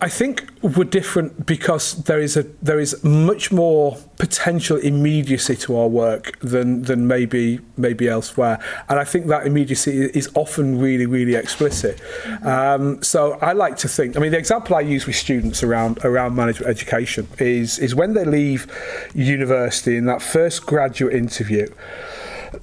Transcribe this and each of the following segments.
I think we're different because there is much more potential immediacy to our work than maybe elsewhere, and I think that immediacy is often really, really explicit. So I like to think. I mean, the example I use with students around management education is when they leave university in that first graduate interview.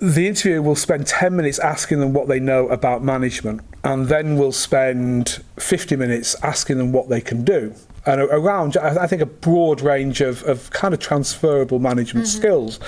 The interviewer will spend 10 minutes asking them what they know about management, and then we'll spend 50 minutes asking them what they can do. And around, I think, a broad range of kind of transferable management skills.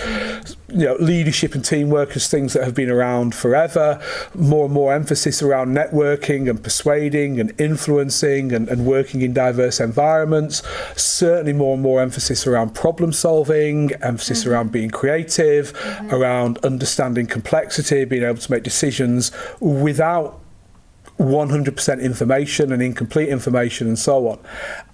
You know, leadership and teamwork as things that have been around forever, more and more emphasis around networking and persuading and influencing and working in diverse environments, certainly more and more emphasis around problem solving, emphasis around being creative, around understanding complexity, being able to make decisions without 100% information and incomplete information and so on.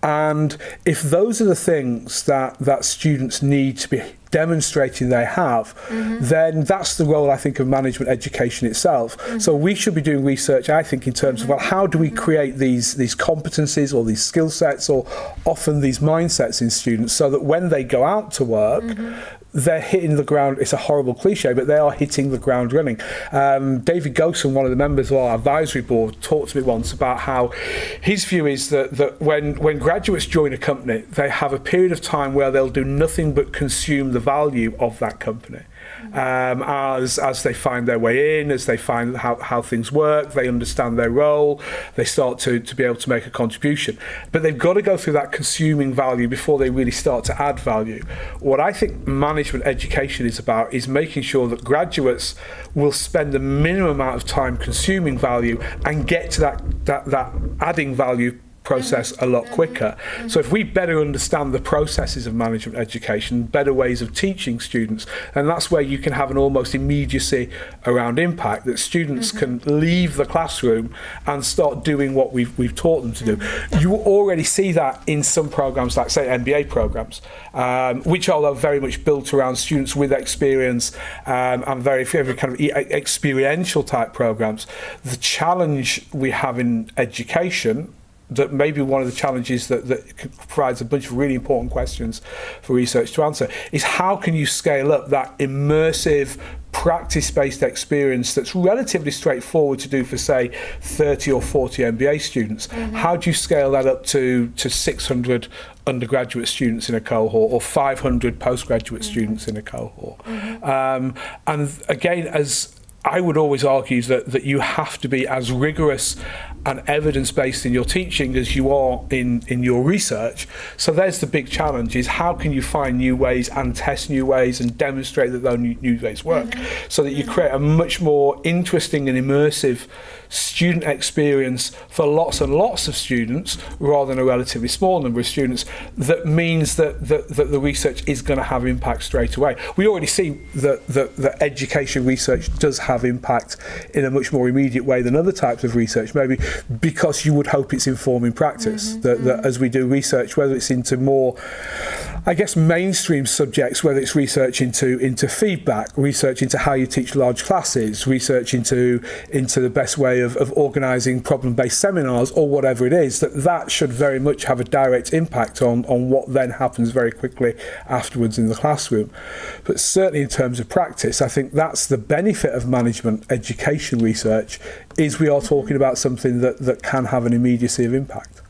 And if those are the things that students need to be demonstrating they have, then that's the role, I think, of management education itself. So we should be doing research, I think, in terms of, well, how do we create these competencies or these skill sets or often these mindsets in students so that when they go out to work, they're hitting the ground. It's a horrible cliche, but they are hitting the ground running. David Gosen, one of the members of our advisory board, talked to me once about how his view is that when graduates join a company, they have a period of time where they'll do nothing but consume the value of that company. As they find their way in, as they find how things work, they understand their role, they start to be able to make a contribution. But they've got to go through that consuming value before they really start to add value. What I think management education is about is making sure that graduates will spend the minimum amount of time consuming value and get to that adding value process a lot quicker. So if we better understand the processes of management education, better ways of teaching students, and that's where you can have an almost immediacy around impact, that students can leave the classroom and start doing what we've taught them to do. You already see that in some programs, like say MBA programs, which are very much built around students with experience and very kind of experiential type programs. The challenge we have in education, that maybe one of the challenges that provides a bunch of really important questions for research to answer, is how can you scale up that immersive practice-based experience that's relatively straightforward to do for, say, 30 or 40 MBA students. How do you scale that up to 600 undergraduate students in a cohort or 500 postgraduate students in a cohort? And again, as I would always argue that you have to be as rigorous and evidence-based in your teaching as you are in your research. So there's the big challenge, is how can you find new ways and test new ways and demonstrate that those new ways work, so that you create a much more interesting and immersive student experience for lots and lots of students rather than a relatively small number of students. That means that the research is going to have impact straight away. We already see that education research does have impact in a much more immediate way than other types of research, maybe because you would hope it's informing practice. That as we do research, whether it's into more, I guess, mainstream subjects, whether it's research into feedback, research into how you teach large classes, research into the best way of organising problem-based seminars, or whatever it is, that should very much have a direct impact on what then happens very quickly afterwards in the classroom. But certainly in terms of practice, I think that's the benefit of management education research, is we are talking about something that can have an immediacy of impact.